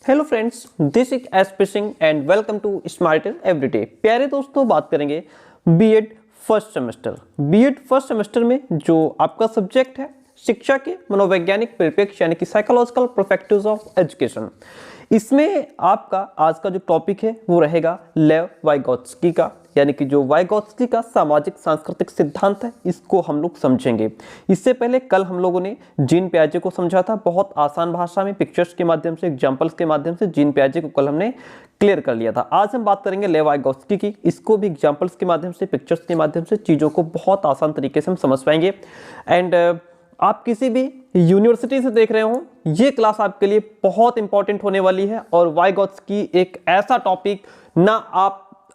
Hello friends, this is SP Singh and welcome to smarter everyday. प्यारे दोस्तों, बात करेंगे BEd first semester. BEd first semester में जो आपका सब्जेक्ट है शिक्षा के मनोवैज्ञानिक परिप्रेक्ष्य यानी कि साइकोलॉजिकल पर्सपेक्टिव्स ऑफ एजुकेशन। इसमें आपका आज का जो टॉपिक है वो रहेगा लेव वाइगोत्स्की का, यानी कि जो वाइगोत्स्की का सामाजिक सांस्कृतिक सिद्धांत है, इसको हम लोग समझेंगे। इससे पहले कल हम लोगों ने जीन पियाजे को समझा था, बहुत आसान भाषा में पिक्चर्स के माध्यम से, एग्जांपल्स के माध्यम से जीन पियाजे को कल हमने क्लियर कर लिया था। आज हम बात करेंगे लेव वाइगोत्स्की की, इसको भी एग्जांपल्स के माध्यम से, पिक्चर्स के माध्यम से चीज़ों को बहुत आसान तरीके से हम समझ पाएंगे। एंड आप किसी भी यूनिवर्सिटी से देख रहे हो, ये क्लास आपके लिए बहुत इंपॉर्टेंट होने वाली है। और वाइगोत्स्की एक ऐसा टॉपिक, ना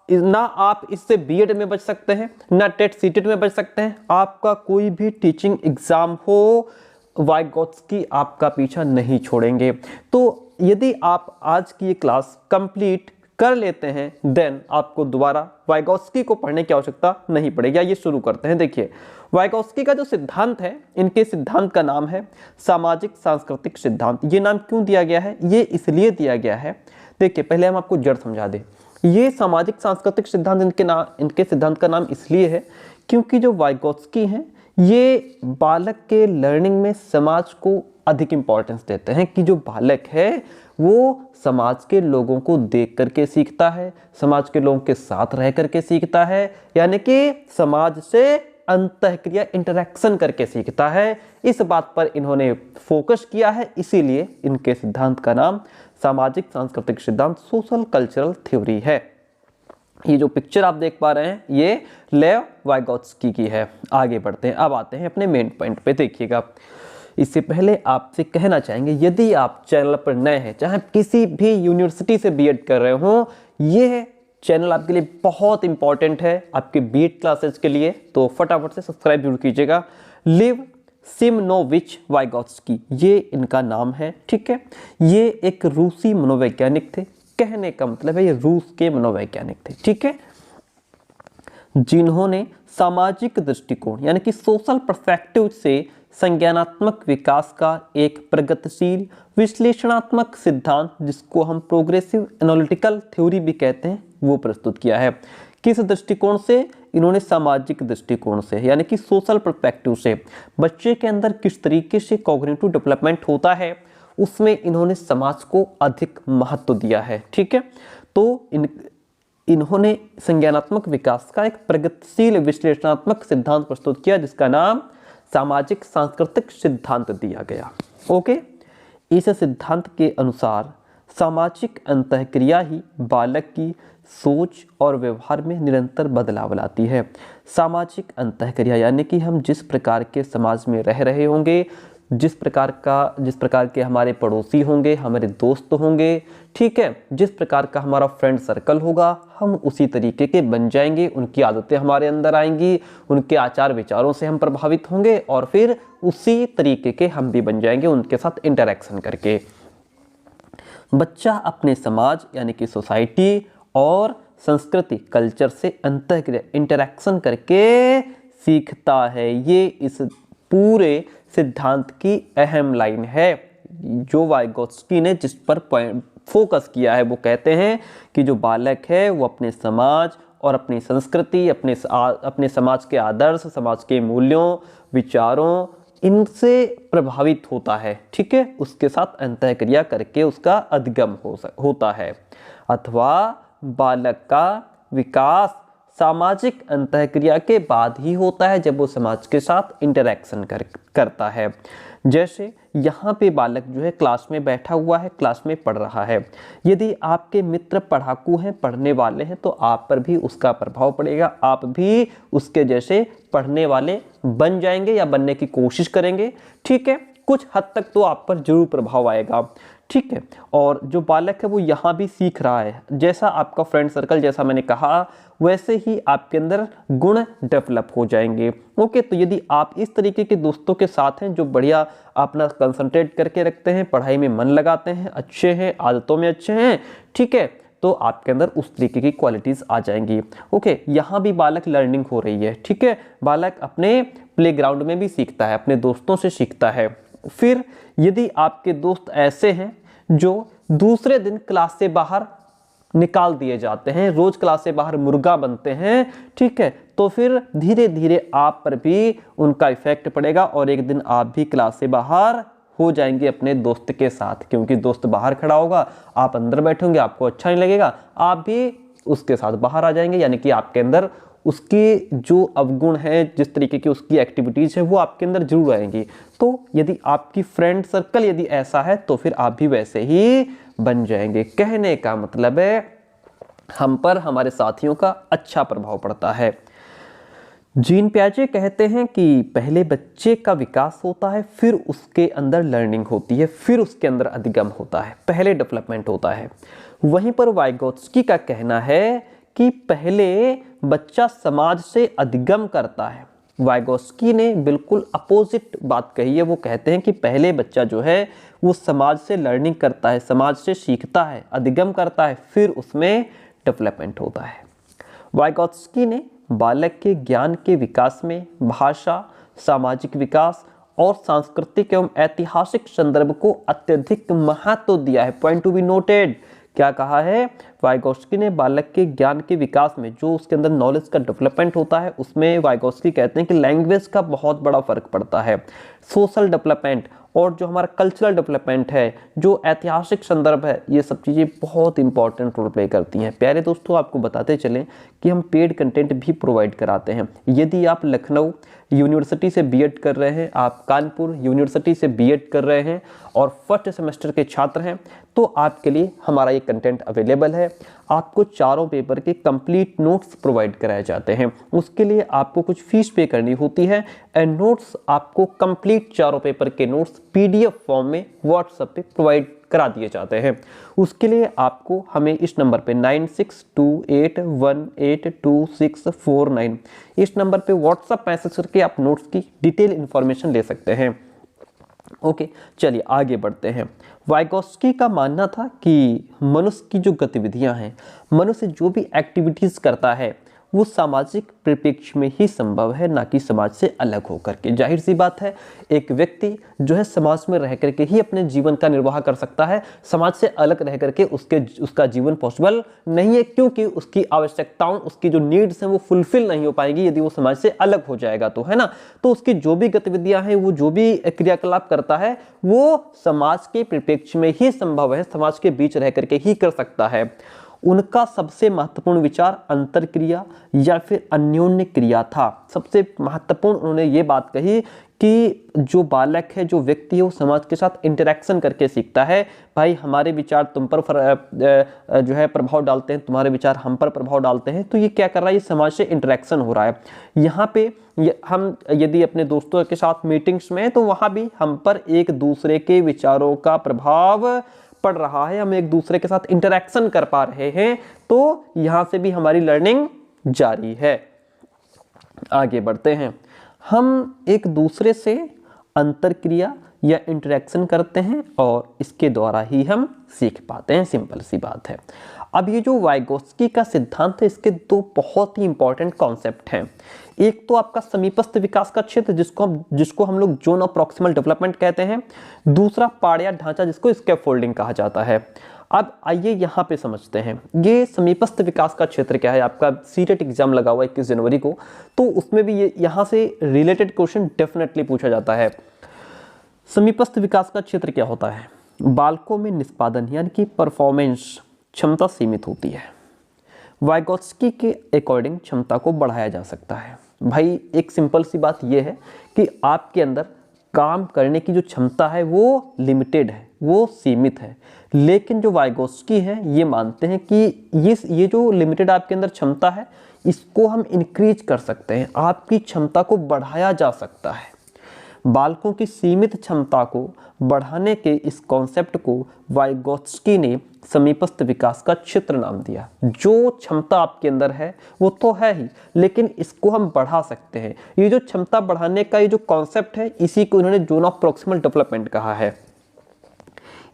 आप इससे बीएड में बच सकते हैं, ना टेट सीटेट में बच सकते हैं। आपका कोई भी टीचिंग एग्जाम हो, वाइगोत्स्की आपका पीछा नहीं छोड़ेंगे। तो यदि आप आज की ये क्लास कंप्लीट कर लेते हैं, देन आपको दोबारा वाइगोत्स्की को पढ़ने की आवश्यकता नहीं पड़ेगी। ये शुरू करते हैं। देखिए, वाइगोत्स्की का जो सिद्धांत है, इनके सिद्धांत का नाम है सामाजिक सांस्कृतिक सिद्धांत। ये नाम क्यों दिया गया है? ये इसलिए दिया गया है, देखिए पहले हम आपको जड़ समझा दें। ये सामाजिक सांस्कृतिक सिद्धांत इनके सिद्धांत का नाम इसलिए है क्योंकि जो वाइगोत्स्की हैं, ये बालक के लर्निंग में समाज को अधिक इंपॉर्टेंस देते हैं कि जो बालक है वो समाज के लोगों को देख करके सीखता है, समाज के लोगों के साथ रह करके सीखता है, यानी कि समाज से अंतःक्रिया इंटरेक्शन करके सीखता है। इस बात पर इन्होंने फोकस किया है, इसीलिए इनके सिद्धांत का नाम सामाजिक सांस्कृतिक सिद्धांत, सोशल कल्चरल थ्योरी है। ये जो पिक्चर आप देख पा रहे हैं, ये लेव वाइगोत्स्की की है। आगे बढ़ते हैं, अब आते हैं अपने मेन पॉइंट पे। देखिएगा, इससे पहले आपसे कहना चाहेंगे, यदि आप चैनल पर नए हैं, चाहे किसी भी यूनिवर्सिटी से बीएड कर रहे हो, ये चैनल आपके लिए बहुत इंपॉर्टेंट है आपके बीएड क्लासेस के लिए, तो फटाफट से सब्सक्राइब जरूर कीजिएगा। लिव सिमनोविच वाइगोत्स्की, ये इनका नाम है, ठीक है। ये एक रूसी मनोवैज्ञानिक थे, कहने का मतलब है ये रूस के मनोवैज्ञानिक थे, ठीक है, जिन्होंने सामाजिक दृष्टिकोण यानी कि सोशल पर्सपेक्टिव से संज्ञानात्मक विकास का एक प्रगतिशील विश्लेषणात्मक सिद्धांत, जिसको हम प्रोग्रेसिव एनालिटिकल थ्योरी भी कहते हैं, वो प्रस्तुत किया है। किस दृष्टिकोण से? इन्होंने सामाजिक दृष्टिकोण से, यानी कि सोशल पर्सपेक्टिव से बच्चे के अंदर किस तरीके से कॉग्निटिव डेवलपमेंट होता है, उसमें इन्होंने समाज को अधिक महत्व दिया है, ठीक है। तो इन्होंने संज्ञानात्मक विकास का एक प्रगतिशील विश्लेषणात्मक सिद्धांत प्रस्तुत किया, जिसका नाम सामाजिक सांस्कृतिक सिद्धांत दिया गया। ओके, इस सिद्धांत के अनुसार सामाजिक अंतःक्रिया ही बालक की सोच और व्यवहार में निरंतर बदलाव लाती है। सामाजिक अंतःक्रिया यानी कि हम जिस प्रकार के समाज में रह रहे होंगे, जिस प्रकार के हमारे पड़ोसी होंगे, हमारे दोस्त होंगे, ठीक है, जिस प्रकार का हमारा फ्रेंड सर्कल होगा, हम उसी तरीके के बन जाएंगे। उनकी आदतें हमारे अंदर आएंगी, उनके आचार विचारों से हम प्रभावित होंगे और फिर उसी तरीके के हम भी बन जाएंगे उनके साथ इंटरेक्शन करके। बच्चा अपने समाज यानी कि सोसाइटी और संस्कृति कल्चर से अंतःक्रिया इंटरेक्शन करके सीखता है। ये इस पूरे सिद्धांत की अहम लाइन है जो वाइगोत्स्की ने जिस पर फोकस किया है। वो कहते हैं कि जो बालक है वो अपने समाज और अपनी संस्कृति, अपने समाज के आदर्श, समाज के मूल्यों, विचारों, इनसे प्रभावित होता है, ठीक है, उसके साथ अंतःक्रिया करके उसका अधिगम होता है। अथवा बालक का विकास सामाजिक अंतःक्रिया के बाद ही होता है, जब वो समाज के साथ इंटरेक्शन करता है। जैसे यहाँ पे बालक जो है क्लास में बैठा हुआ है, क्लास में पढ़ रहा है। यदि आपके मित्र पढ़ाकू हैं, पढ़ने वाले हैं, तो आप पर भी उसका प्रभाव पड़ेगा। आप भी उसके जैसे पढ़ने वाले बन जाएंगे या बनने की कोशिश करेंगे, ठीक है। कुछ हद तक तो आप पर जरूर प्रभाव आएगा, ठीक है। और जो बालक है वो यहाँ भी सीख रहा है। जैसा आपका फ्रेंड सर्कल, जैसा मैंने कहा, वैसे ही आपके अंदर गुण डेवलप हो जाएंगे। ओके, तो यदि आप इस तरीके के दोस्तों के साथ हैं जो बढ़िया अपना कंसंट्रेट करके रखते हैं, पढ़ाई में मन लगाते हैं, अच्छे हैं, आदतों में अच्छे हैं, ठीक है, तो आपके अंदर उस तरीके की क्वालिटीज आ जाएंगी। ओके, यहाँ भी बालक लर्निंग हो रही है, ठीक है। बालक अपने प्लेग्राउंड में भी सीखता है, अपने दोस्तों से सीखता है। फिर यदि आपके दोस्त ऐसे हैं जो दूसरे दिन क्लास से बाहर निकाल दिए जाते हैं, रोज क्लास से बाहर मुर्गा बनते हैं, ठीक है, तो फिर धीरे धीरे आप पर भी उनका इफेक्ट पड़ेगा और एक दिन आप भी क्लास से बाहर हो जाएंगे अपने दोस्त के साथ, क्योंकि दोस्त बाहर खड़ा होगा, आप अंदर बैठोगे, आपको अच्छा नहीं लगेगा, आप भी उसके साथ बाहर आ जाएंगे, यानी कि आपके अंदर उसके जो अवगुण है, जिस तरीके की उसकी एक्टिविटीज है वो आपके अंदर जरूर आएंगी। तो यदि आपकी फ्रेंड सर्कल यदि ऐसा है तो फिर आप भी वैसे ही बन जाएंगे। कहने का मतलब है हम पर हमारे साथियों का अच्छा प्रभाव पड़ता है। जीन पियाजे कहते हैं कि पहले बच्चे का विकास होता है, फिर उसके अंदर लर्निंग होती है, फिर उसके अंदर अधिगम होता है, पहले डेवलपमेंट होता है। वहीं पर वाइगोत्स्की का कहना है कि पहले बच्चा समाज से अधिगम करता है। वाइगोत्स्की ने बिल्कुल अपोजिट बात कही है। वो कहते हैं कि पहले बच्चा जो है वो समाज से लर्निंग करता है, समाज से सीखता है, अधिगम करता है, फिर उसमें डेवलपमेंट होता है। वाइगोत्स्की ने बालक के ज्ञान के विकास में भाषा, सामाजिक विकास और सांस्कृतिक एवं ऐतिहासिक संदर्भ को अत्यधिक महत्व दिया है। Point to be noted. क्या कहा है वाइगोत्स्की ने? बालक के ज्ञान के विकास में जो उसके अंदर नॉलेज का डेवलपमेंट होता है उसमें वाइगोत्स्की कहते हैं कि लैंग्वेज का बहुत बड़ा फर्क पड़ता है। सोशल डेवलपमेंट और जो हमारा कल्चरल डेवलपमेंट है, जो ऐतिहासिक संदर्भ है, ये सब चीज़ें बहुत इंपॉर्टेंट रोल प्ले करती हैं। प्यारे दोस्तों, आपको बताते चलें कि हम पेड कंटेंट भी प्रोवाइड कराते हैं। यदि आप लखनऊ यूनिवर्सिटी से बीएड कर रहे हैं, आप कानपुर यूनिवर्सिटी से बीएड कर रहे हैं और फर्स्ट सेमेस्टर के छात्र हैं, तो आपके लिए हमारा ये कंटेंट अवेलेबल है। आपको चारों पेपर के कंप्लीट नोट्स प्रोवाइड कराए जाते हैं। उसके लिए आपको कुछ फीस पे करनी होती है एंड नोट्स आपको कंप्लीट चारों पेपर के नोट्स पीडीएफ फॉर्म में व्हाट्सएप पे प्रोवाइड करा दिए जाते हैं। उसके लिए आपको हमें इस नंबर पे 9628182649 इस नंबर पे व्हाट्सएप मैसेज करके आप नोट्स की डिटेल इंफॉर्मेशन ले सकते हैं। ओके, चलिए आगे बढ़ते हैं। वाइगोत्स्की का मानना था कि मनुष्य की जो गतिविधियां हैं, मनुष्य जो भी एक्टिविटीज करता है वो सामाजिक परिप्रेक्ष्य में ही संभव है, ना कि समाज से अलग होकर के। जाहिर सी बात है, एक व्यक्ति जो है समाज में रह करके ही अपने जीवन का निर्वाह कर सकता है। समाज से अलग रह करके उसका जीवन पॉसिबल नहीं है, क्योंकि उसकी आवश्यकताओं, उसकी जो नीड्स हैं वो फुलफिल नहीं हो पाएंगी यदि वो समाज से अलग हो जाएगा तो, है ना। तो उसकी जो भी गतिविधियां हैं, वो जो भी क्रियाकलाप करता है वो समाज के परिप्रेक्ष्य में ही संभव है, समाज के बीच रह करके ही कर सकता है। उनका सबसे महत्वपूर्ण विचार अंतरक्रिया या फिर अन्योन्य क्रिया था। सबसे महत्वपूर्ण उन्होंने ये बात कही कि जो बालक है, जो व्यक्ति है, वो समाज के साथ इंटरेक्शन करके सीखता है। भाई हमारे विचार तुम पर जो है प्रभाव डालते हैं, तुम्हारे विचार हम पर प्रभाव डालते हैं, तो ये क्या कर रहा है, ये समाज से इंटरेक्शन हो रहा है। यहाँ पे हम यदि अपने दोस्तों के साथ मीटिंग्स में, तो वहाँ भी हम पर एक दूसरे के विचारों का प्रभाव पड़ रहा है, हम एक दूसरे के साथ इंटरेक्शन कर पा रहे हैं, तो यहां से भी हमारी लर्निंग जारी है। आगे बढ़ते हैं। हम एक दूसरे से अंतरक्रिया या इंटरेक्शन करते हैं और इसके द्वारा ही हम सीख पाते हैं। सिंपल सी बात है। अब ये जो वाइगोत्स्की का सिद्धांत है, इसके दो बहुत ही इंपॉर्टेंट कॉन्सेप्ट हैं। एक तो आपका समीपस्थ विकास का क्षेत्र, जिसको हम लोग जोन ऑफ प्रॉक्सिमल डेवलपमेंट कहते हैं। दूसरा पाड़िया ढांचा, जिसको स्कैफोल्डिंग कहा जाता है। अब आइए यहाँ पे समझते हैं ये समीपस्थ विकास का क्षेत्र क्या है। आपका सीटेट एग्जाम लगा हुआ 21 जनवरी को, तो उसमें भी ये यहाँ से रिलेटेड क्वेश्चन डेफिनेटली पूछा जाता है। समीपस्थ विकास का क्षेत्र क्या होता है? बालकों में निष्पादन यानी कि परफॉर्मेंस क्षमता सीमित होती है। वाइगोत्स्की के अकॉर्डिंग क्षमता को बढ़ाया जा सकता है। भाई एक सिंपल सी बात यह है कि आपके अंदर काम करने की जो क्षमता है वो लिमिटेड है, वो सीमित है। लेकिन जो वाइगोत्स्की है ये मानते हैं कि ये जो लिमिटेड आपके अंदर क्षमता है, इसको हम इंक्रीज कर सकते हैं, आपकी क्षमता को बढ़ाया जा सकता है। बालकों की सीमित क्षमता को बढ़ाने के इस कॉन्सेप्ट को वाइगोत्स्की ने समीपस्थ विकास का क्षेत्र नाम दिया। जो क्षमता आपके अंदर है वो तो है ही, लेकिन इसको हम बढ़ा सकते हैं। ये जो क्षमता बढ़ाने का ये जो कॉन्सेप्ट है, इसी को इन्होंने जोन ऑफ प्रॉक्सिमल डेवलपमेंट कहा है।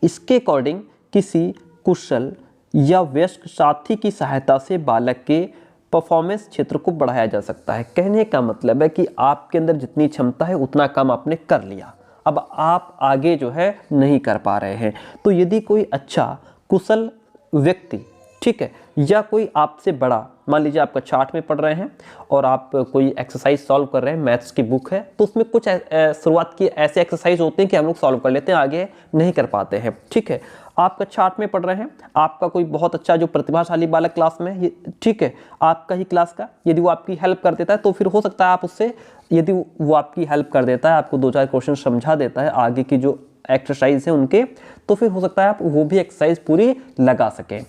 इसके अकॉर्डिंग किसी कुशल या वयस्क साथी की सहायता से बालक के परफॉर्मेंस क्षेत्र को बढ़ाया जा सकता है। कहने का मतलब है कि आपके अंदर जितनी क्षमता है उतना काम आपने कर लिया, अब आप आगे जो है नहीं कर पा रहे हैं। तो यदि कोई अच्छा कुशल व्यक्ति, ठीक है, या कोई आपसे बड़ा, मान लीजिए आपका चार्ट में पढ़ रहे हैं और आप कोई एक्सरसाइज सॉल्व कर रहे हैं, मैथ्स की बुक है, तो उसमें कुछ शुरुआत की ऐसे एक्सरसाइज होते हैं कि हम लोग सॉल्व कर लेते हैं, आगे नहीं कर पाते हैं, ठीक है। आपका चार्ट में पढ़ रहे हैं, आपका कोई बहुत अच्छा जो प्रतिभाशाली बालक क्लास में है, ठीक है, आपका ही क्लास का, यदि वो आपकी हेल्प कर देता है तो फिर हो सकता है आप उससे, यदि वो आपकी हेल्प कर देता है, आपको 2-4 क्वेश्चन समझा देता है आगे की जो एक्सरसाइज है उनके, तो फिर हो सकता है आप वो भी एक्सरसाइज पूरी लगा सकें।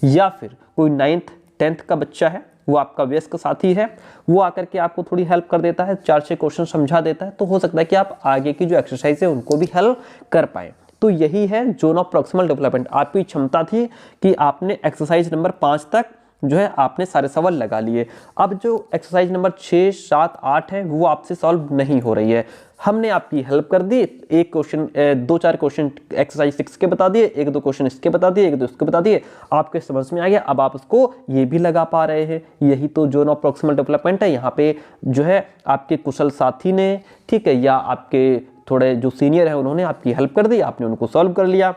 या फिर कोई 9th 10th का बच्चा है, वो आपका वयस्क साथी है, वो आकर के आपको थोड़ी हेल्प कर देता है, 4-6 क्वेश्चन समझा देता है, तो हो सकता है कि आप आगे की जो एक्सरसाइज है उनको भी हेल्प कर पाए। तो यही है जोन ऑफ प्रॉक्सिमल डेवलपमेंट। आपकी क्षमता थी कि आपने एक्सरसाइज नंबर 5 तक जो है आपने सारे सवाल लगा लिए। अब जो एक्सरसाइज नंबर 6, 7, 8 है वो आपसे सॉल्व नहीं हो रही है, हमने आपकी हेल्प कर दी, एक क्वेश्चन 2-4 क्वेश्चन एक्सरसाइज 6 के बता दिए, 1-2 क्वेश्चन इसके बता दिए, 1-2 इसके बता दिए, आपके समझ में आ गया, अब आप उसको ये भी लगा पा रहे हैं। यही तो जोन ऑफ प्रॉक्सिमल डेवलपमेंट है। यहाँ पे जो है आपके कुशल साथी ने, ठीक है, या आपके थोड़े जो सीनियर है उन्होंने आपकी हेल्प कर दी, आपने उनको सॉल्व कर लिया।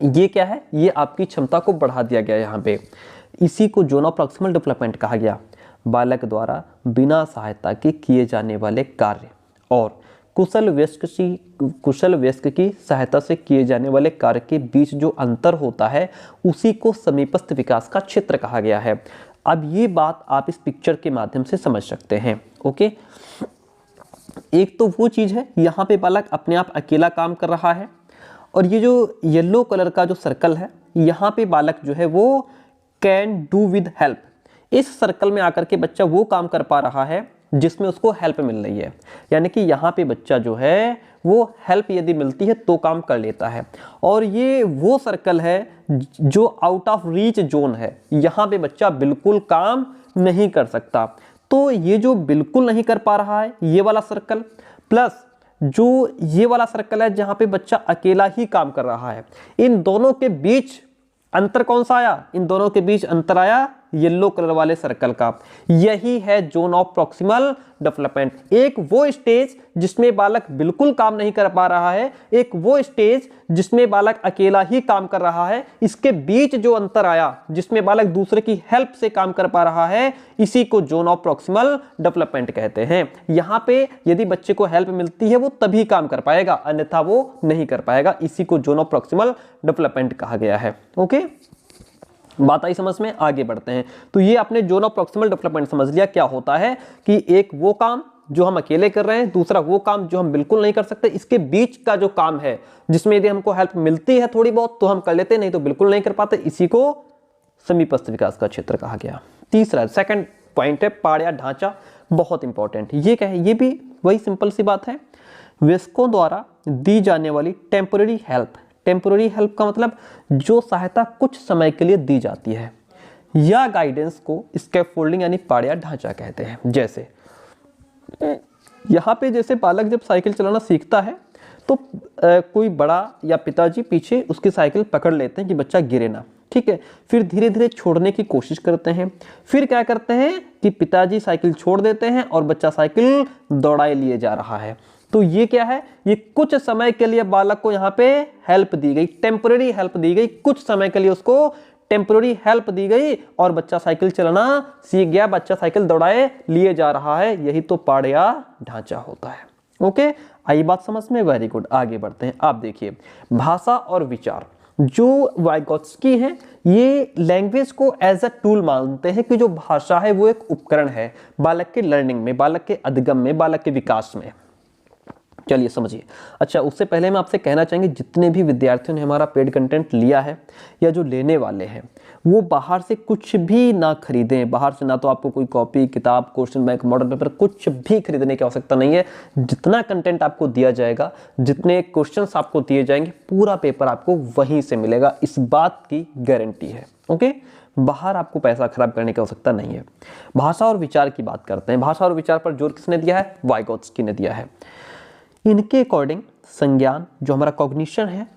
ये क्या है, ये आपकी क्षमता को बढ़ा दिया गया यहाँ पे। इसी को जोन ऑफ प्रॉक्सिमल डेवलपमेंट कहा गया। बालक द्वारा बिना सहायता के किए जाने वाले कार्य और कुशल वयस्क की सहायता से किए जाने वाले कार्य के बीच जो अंतर होता है उसी को समीपस्थ विकास का क्षेत्र कहा गया है। अब ये बात आप इस पिक्चर के माध्यम से समझ सकते हैं। ओके, एक तो वो चीज है यहाँ पे बालक अपने आप अकेला काम कर रहा है, और ये जो येलो कलर का जो सर्कल है यहाँ पे बालक जो है वो कैन डू विद हेल्प, इस सर्कल में आकर के बच्चा वो काम कर पा रहा है जिसमें उसको हेल्प मिल रही है। यानी कि यहाँ पे बच्चा जो है वो हेल्प यदि मिलती है तो काम कर लेता है। और ये वो सर्कल है जो आउट ऑफ रीच जोन है, यहाँ पे बच्चा बिल्कुल काम नहीं कर सकता। तो ये जो बिल्कुल नहीं कर पा रहा है ये वाला सर्कल, प्लस जो ये वाला सर्कल है जहाँ पे बच्चा अकेला ही काम कर रहा है, इन दोनों के बीच अंतर कौन सा आया? इन दोनों के बीच अंतर आया येलो कलर वाले सर्कल का। यही है जोन ऑफ प्रॉक्सिमल डेवलपमेंट। एक वो स्टेज जिसमें बालक बिल्कुल काम नहीं कर पा रहा है, एक वो स्टेज जिसमें बालक अकेला ही काम कर रहा है, इसके बीच जो अंतर आया जिसमें बालक दूसरे की हेल्प से काम कर पा रहा है, इसी को जोन ऑफ प्रॉक्सिमल डेवलपमेंट कहते हैं। यहाँ पे यदि बच्चे को हेल्प मिलती है वो तभी काम कर पाएगा, अन्यथा वो नहीं कर पाएगा। इसी को जोन ऑफ प्रॉक्सिमल डेवलपमेंट कहा गया है। ओके, बात आई समझ में? आगे बढ़ते हैं। तो ये आपने जोन ऑफ प्रॉक्सिमल डेवलपमेंट समझ लिया क्या होता है कि एक वो काम जो हम अकेले कर रहे हैं, दूसरा वो काम जो हम बिल्कुल नहीं कर सकते, इसके बीच का जो काम है जिसमें यदि हमको हेल्प मिलती है थोड़ी बहुत तो हम कर लेते, नहीं तो बिल्कुल नहीं कर पाते, इसी को समीपस्थ विकास का क्षेत्र कहा गया। तीसरा सेकंड पॉइंट है पाड़ या ढांचा, बहुत इंपॉर्टेंट। ये क्या है? ये भी वही सिंपल सी बात है, वयस्कों द्वारा दी जाने वाली टेम्पररी हेल्प। टेम्पररी हेल्प का मतलब जो सहायता कुछ समय के लिए दी जाती है, या गाइडेंस को स्कैफोल्डिंग यानी पाड़ या ढांचा कहते हैं। जैसे यहाँ पे जैसे बालक जब साइकिल चलाना सीखता है तो कोई बड़ा या पिताजी पीछे उसकी साइकिल पकड़ लेते हैं कि बच्चा गिरे ना, ठीक है। फिर धीरे धीरे छोड़ने की कोशिश करते हैं, फिर क्या करते हैं कि पिताजी साइकिल छोड़ देते हैं और बच्चा साइकिल दौड़ाए लिए जा रहा है। तो ये क्या है? ये कुछ समय के लिए बालक को यहाँ पे हेल्प दी गई, टेम्पररी हेल्प दी गई, कुछ समय के लिए उसको टेम्पररी हेल्प दी गई और बच्चा साइकिल चलाना सीख गया, बच्चा साइकिल दौड़ाए लिए जा रहा है। यही तो पाड़ या ढांचा होता है। ओके, आई बात समझ में? वेरी गुड, आगे बढ़ते हैं। आप देखिए भाषा और विचार, जो वाइगोत्स्की है ये लैंग्वेज को एज अ टूल मानते हैं कि जो भाषा है वो एक उपकरण है बालक के लर्निंग में, बालक के अधिगम में, बालक के विकास में। चलिए समझिए। अच्छा, उससे पहले मैं आपसे कहना चाहेंगे जितने भी विद्यार्थियों ने हमारा पेड कंटेंट लिया है या जो लेने वाले हैं वो बाहर से कुछ भी ना खरीदें। बाहर से ना तो आपको कोई कॉपी, किताब, क्वेश्चन बैंक, मॉडल पेपर कुछ भी खरीदने की आवश्यकता नहीं है। जितना कंटेंट आपको दिया जाएगा, जितने क्वेश्चंस आपको दिए जाएंगे, पूरा पेपर आपको वहीं से मिलेगा, इस बात की गारंटी है। ओके, बाहर आपको पैसा खराब करने की आवश्यकता नहीं है। भाषा और विचार की बात करते हैं। भाषा और विचार पर जोर किसने दिया है? वाइगोत्स्की ने दिया है। इनके अकॉर्डिंग संज्ञान जो हमारा कॉग्निशन है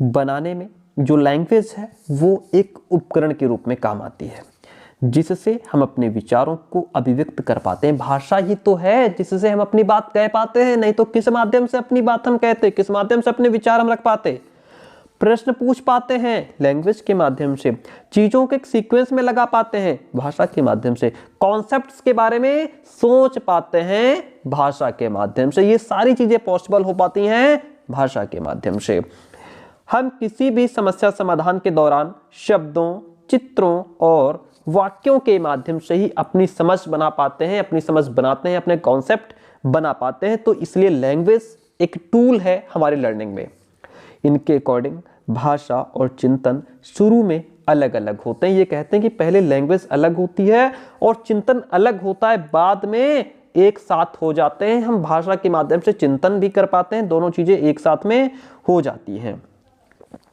बनाने में, जो लैंग्वेज है वो एक उपकरण के रूप में काम आती है जिससे हम अपने विचारों को अभिव्यक्त कर पाते हैं। भाषा ही तो है जिससे हम अपनी बात कह पाते हैं, नहीं तो किस माध्यम से अपनी बात हम कहते, किस माध्यम से अपने विचार हम रख पाते। प्रश्न पूछ पाते हैं लैंग्वेज के माध्यम से, चीजों के सीक्वेंस में लगा पाते हैं भाषा के माध्यम से, कॉन्सेप्ट्स के बारे में सोच पाते हैं भाषा के माध्यम से। ये सारी चीजें पॉसिबल हो पाती हैं भाषा के माध्यम से। हम किसी भी समस्या समाधान के दौरान शब्दों, चित्रों और वाक्यों के माध्यम से ही अपनी समझ बना पाते हैं, अपनी समझ बनाते हैं, अपने कॉन्सेप्ट बना पाते हैं। तो इसलिए लैंग्वेज एक टूल है हमारे लर्निंग में। इनके अकॉर्डिंग भाषा और चिंतन शुरू में अलग अलग होते हैं। ये कहते हैं कि पहले लैंग्वेज अलग होती है और चिंतन अलग होता है, बाद में एक साथ हो जाते हैं। हम भाषा के माध्यम से चिंतन भी कर पाते हैं, दोनों चीजें एक साथ में हो जाती हैं।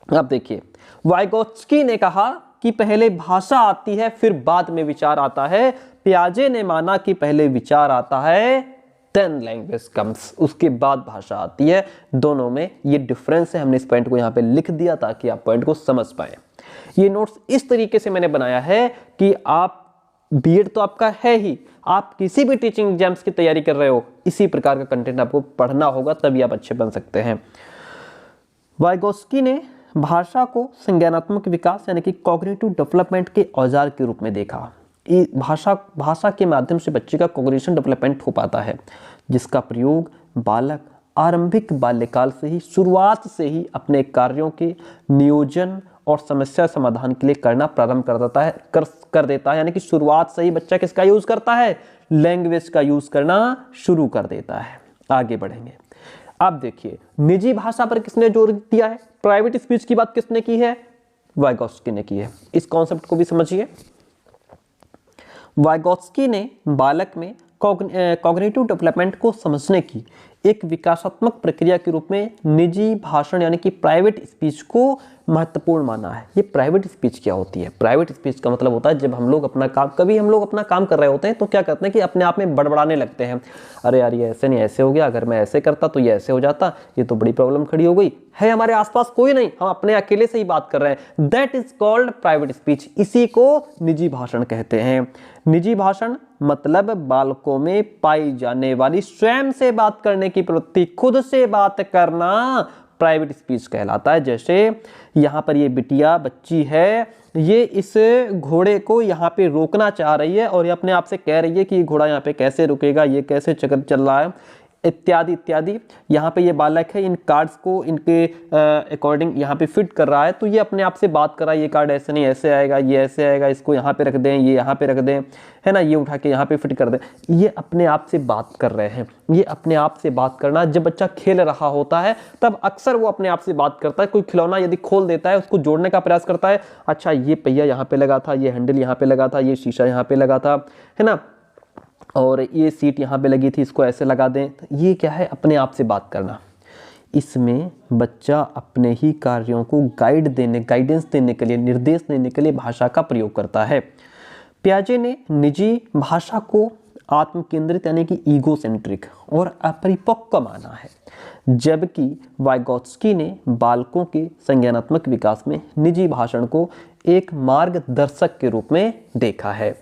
अब देखिए, वाइगोत्स्की ने कहा कि पहले भाषा आती है फिर बाद में विचार आता है। पियाजे ने माना कि पहले विचार आता है देन लैंग्वेज कम्स, उसके बाद भाषा आती है। दोनों में ये डिफरेंस है। हमने इस पॉइंट को यहाँ पे लिख दिया ताकि आप पॉइंट को समझ पाए। ये नोट्स इस तरीके से मैंने बनाया है कि आप बीएड तो आपका है ही, आप किसी भी टीचिंग एग्जाम्स की तैयारी कर रहे हो, इसी प्रकार का कंटेंट आपको पढ़ना होगा, तभी आप अच्छे बन सकते हैं। वाइगोत्स्की ने भाषा को संज्ञानात्मक विकास यानी कि कॉग्निटिव डेवलपमेंट के औजार के रूप में देखा। भाषा के माध्यम से बच्चे का कॉग्निशन डेवलपमेंट हो पाता है, जिसका प्रयोग बालक आरंभिक बाल्यकाल से ही, शुरुआत से ही अपने कार्यों के नियोजन और समस्या समाधान के लिए करना प्रारंभ कर देता है। यानी कि शुरुआत से ही बच्चा किसका यूज करता है? लैंग्वेज का यूज करना शुरू कर देता है। आगे बढ़ेंगे। अब देखिए, निजी भाषा पर किसने जोर दिया है? प्राइवेट स्पीच की बात किसने की है? वाइगोत्स्की ने की है। इस कॉन्सेप्ट को भी समझिए। वाइगोत्स्की ने बालक में कॉग्निटिव डेवलपमेंट को समझने की एक विकासात्मक प्रक्रिया के रूप में निजी भाषण यानी कि प्राइवेट स्पीच को महत्वपूर्ण माना है। ये प्राइवेट स्पीच क्या होती है? प्राइवेट स्पीच का मतलब होता है जब हम लोग अपना काम कर रहे होते हैं तो क्या करते हैं कि अपने आप में बड़बड़ाने लगते हैं। अरे यार, ये ऐसे नहीं ऐसे हो गया, अगर मैं ऐसे करता तो ये ऐसे हो जाता, ये तो बड़ी प्रॉब्लम खड़ी हो गई है। हमारे आसपास कोई नहीं, हम अपने अकेले से ही बात कर रहे हैं। That is called private speech. इसी को निजी भाषण कहते हैं। निजी भाषण मतलब बालकों में पाई जाने वाली स्वयं से बात करने की प्रवृत्ति, खुद से बात करना प्राइवेट स्पीच कहलाता है। जैसे यहाँ पर ये बिटिया बच्ची है, ये इस घोड़े को यहाँ पे रोकना चाह रही है और ये अपने आप से कह रही है कि ये घोड़ा यहाँ पे कैसे रुकेगा, ये कैसे चक्कर चल रहा है, इत्यादि इत्यादि। यहाँ पे ये बालक है, इन कार्ड्स को इनके अकॉर्डिंग यहाँ पे फिट कर रहा है, तो ये अपने आप से बात कर रहा है, ये कार्ड ऐसे नहीं ऐसे आएगा, ये ऐसे आएगा, इसको यहाँ पे रख दें, ये यहाँ पे रख दें, है ना, ये उठा के यहाँ पे फिट कर दें। ये अपने आप से बात कर रहे हैं। ये अपने आप से बात करना, जब बच्चा खेल रहा होता है तब अक्सर वो अपने आप से बात करता है। कोई खिलौना यदि खोल देता है, उसको जोड़ने का प्रयास करता है, अच्छा ये पहिया यहाँ पे लगा था, ये हैंडल यहाँ पे लगा था, ये शीशा यहाँ पे लगा था, है ना, और ये सीट यहाँ पे लगी थी, इसको ऐसे लगा दें। ये क्या है? अपने आप से बात करना। इसमें बच्चा अपने ही कार्यों को गाइडेंस देने के लिए, निर्देश देने के लिए भाषा का प्रयोग करता है। पियाजे ने निजी भाषा को आत्म केंद्रित यानी कि ईगोसेंट्रिक और अपरिपक्व माना है, जबकि वाइगोत्स्की ने बालकों के संज्ञानात्मक विकास में निजी भाषण को एक मार्गदर्शक के रूप में देखा है।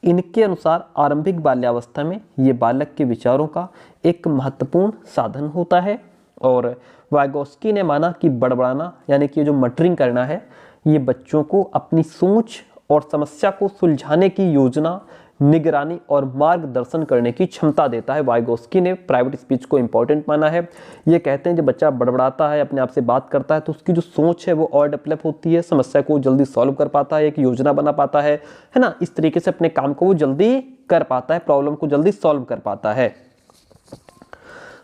इनके अनुसार आरंभिक बाल्यावस्था में ये बालक के विचारों का एक महत्वपूर्ण साधन होता है। और वाइगोत्स्की ने माना कि बड़बड़ाना यानी कि जो मटरिंग करना है, ये बच्चों को अपनी सोच और समस्या को सुलझाने की योजना, निगरानी और मार्गदर्शन करने की क्षमता देता है। वाइगोत्स्की ने प्राइवेट स्पीच को इंपॉर्टेंट माना है। ये कहते हैं जब बच्चा बड़बड़ाता है, अपने आप से बात करता है, तो उसकी जो सोच है वो और डेवलप होती है, समस्या को जल्दी सॉल्व कर पाता है, एक योजना बना पाता है ना, इस तरीके से अपने काम को वो जल्दी कर पाता है, प्रॉब्लम को जल्दी सॉल्व कर पाता है।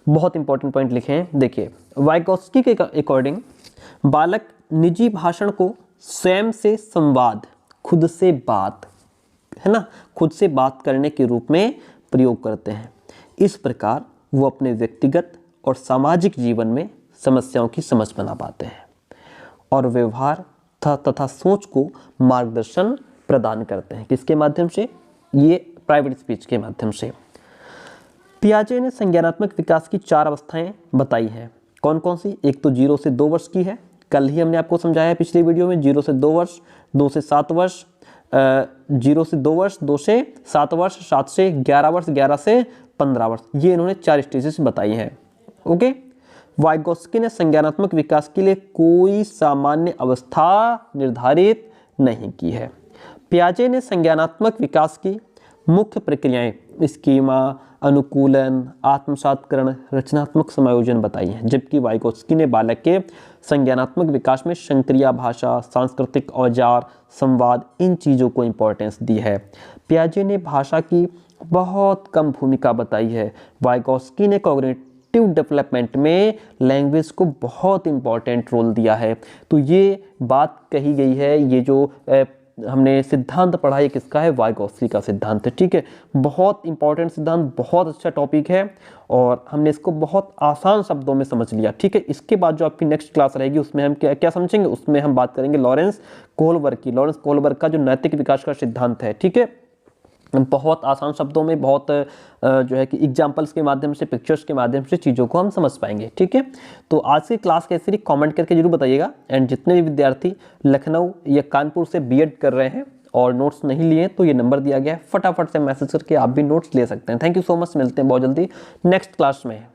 बहुत इंपॉर्टेंट पॉइंट लिखे हैं, देखिए। वाइगोत्स्की के अकॉर्डिंग बालक निजी भाषण को स्वयं से संवाद, खुद से बात, है ना, खुद से बात करने के रूप में प्रयोग करते हैं। इस प्रकार वो अपने व्यक्तिगत और सामाजिक जीवन में समस्याओं की समझ बना पाते हैं और व्यवहार तथा सोच को मार्गदर्शन प्रदान करते हैं। किसके माध्यम से? ये प्राइवेट स्पीच के माध्यम से। पियाजे ने संज्ञानात्मक विकास की 4 अवस्थाएं बताई हैं। कौन कौन सी? एक तो 0 से 2 वर्ष की है, कल ही हमने आपको समझाया है पिछली वीडियो में। 0 से 2 वर्ष, 2 से 7 वर्ष, 0 से 2 वर्ष, 2 से 7 वर्ष, 7 से 11 वर्ष, 11 से 15 वर्ष, ये इन्होंने 4 स्टेजेस बताई हैं। ओके, वाइगोत्स्की ने संज्ञानात्मक विकास के लिए कोई सामान्य अवस्था निर्धारित नहीं की है। पियाजे ने संज्ञानात्मक विकास की मुख्य प्रक्रियाएं स्कीमा, अनुकूलन, आत्मसातकरण, रचनात्मक समायोजन बताई हैं, जबकि वाइगोत्स्की ने बालक के संज्ञानात्मक विकास में संक्रिया भाषा, सांस्कृतिक औजार, संवाद, इन चीज़ों को इम्पोर्टेंस दी है। पियाजे ने भाषा की बहुत कम भूमिका बताई है। वाइगोत्स्की ने कॉग्निटिव डेवलपमेंट में लैंग्वेज को बहुत इंपॉर्टेंट रोल दिया है। तो ये बात कही गई है, ये जो हमने सिद्धांत पढ़ा है किसका है, वाइगोत्स्की का सिद्धांत है। ठीक है, बहुत इंपॉर्टेंट सिद्धांत, बहुत अच्छा टॉपिक है और हमने इसको बहुत आसान शब्दों में समझ लिया। ठीक है, इसके बाद जो आपकी नेक्स्ट क्लास रहेगी उसमें हम क्या क्या समझेंगे, उसमें हम बात करेंगे लॉरेंस कोहलबर्ग की। लॉरेंस कोहलबर्ग का जो नैतिक विकास का सिद्धांत है। ठीक है, बहुत आसान शब्दों में, बहुत जो है कि एग्जाम्पल्स के माध्यम से, पिक्चर्स के माध्यम से चीज़ों को हम समझ पाएंगे। ठीक है, तो आज की क्लास कैसी रही कमेंट करके जरूर बताइएगा। एंड जितने भी विद्यार्थी लखनऊ या कानपुर से बीएड कर रहे हैं और नोट्स नहीं लिए तो ये नंबर दिया गया है, फटाफट से मैसेज करके आप भी नोट्स ले सकते हैं। थैंक यू सो मच, मिलते हैं बहुत जल्दी नेक्स्ट क्लास में।